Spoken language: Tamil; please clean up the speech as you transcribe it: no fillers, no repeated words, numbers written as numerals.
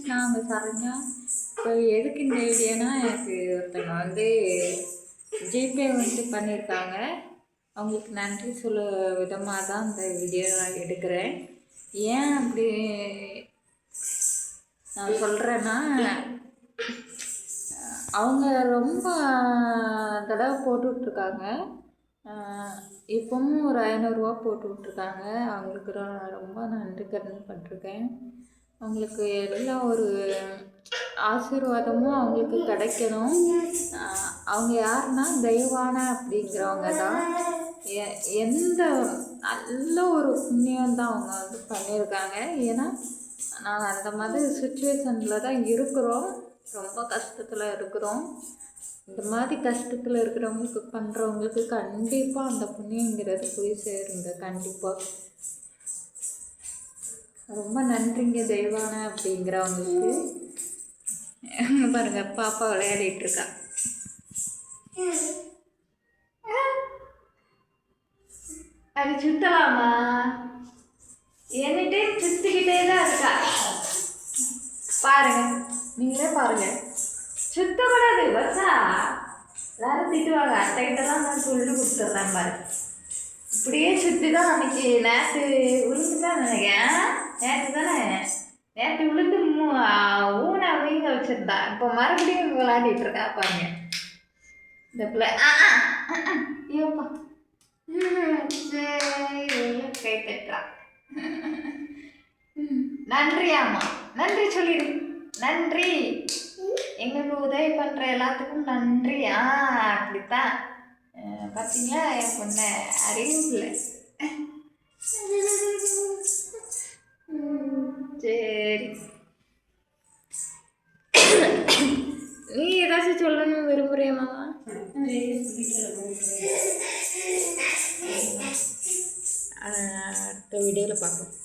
நாங்கள் சரண்யா. இப்போ எதுக்கு இந்த வீடியோனா, எனக்கு ஒருத்தங்க வந்து ஜிபே வந்து பண்ணியிருக்காங்க. அவங்களுக்கு நன்றி சொல்ல விதமாக தான் இந்த வீடியோ நான் எடுக்கிறேன். ஏன் அப்படி நான் சொல்கிறேன்னா, அவங்க ரொம்ப தடவை போட்டு விட்ருக்காங்க. இப்போவும் ஒரு 500 போட்டு விட்ருக்காங்க. அவங்களுக்கு ரொம்ப நன்றி கடன் பட்டிருக்கேன். அவங்களுக்கு எல்லா ஒரு ஆசீர்வாதமும் அவங்களுக்கு கிடைக்கணும். அவங்க யாருன்னா தெய்வான அப்படிங்கிறவங்க தான். எந்த நல்ல ஒரு புண்ணியம் தான் அவங்க வந்து பண்ணியிருக்காங்க. ஏன்னா நாங்கள் அந்த மாதிரி சுச்சுவேஷனில் தான் இருக்கிறோம். ரொம்ப கஷ்டத்தில் இருக்கிறோம். இந்த மாதிரி கஷ்டத்தில் இருக்கிறவங்களுக்கு பண்ணுறவங்களுக்கு கண்டிப்பாக அந்த புண்ணியங்கிறது போய் சேருங்க. கண்டிப்பாக ரொம்ப நன்றிங்க தெய்வான அப்படிங்கிறவங்களுக்கு. பாருங்க, பாப்பா விளையாடிட்டு இருக்கா. அது சுத்தலாமா? என்னட்டே சுத்திக்கிட்டே தான் இருக்கா. பாருங்க, நீங்களே பாருங்க. சுத்தக்கூடாது பச்சா. எல்லாரும் திட்டுவாங்க. அட்டைகிட்டலாம் நான் சொல்லி கொடுத்துட்றேன் பாரு. இப்படியே சுற்றி தான் அன்னைக்கு நேற்று விழுந்து தான் நினைக்கிறேன். நேற்று விழுந்து ஊனை வீங்க வச்சுருந்தா. இப்போ மறுபடியும் விளையாடிட்டு இருக்கா பாருங்க இந்த பிள்ளை. ஐயோப்பா, சரி கை தட்டுறா. நன்றி ஆமா, நன்றி சொல்லிடு. நன்றி, எங்களுக்கு உதவி பண்ணுற எல்லாத்துக்கும் நன்றி. அப்படித்தான் பார்த்தீங்களா என் பொண்ணை அறிவிப்பில்லை. சரி, நீ ஏதாச்சும் சொல்லணும்னு விரும்புறியா மாமா? அடுத்த வீடியோவில் பார்க்கலாம்.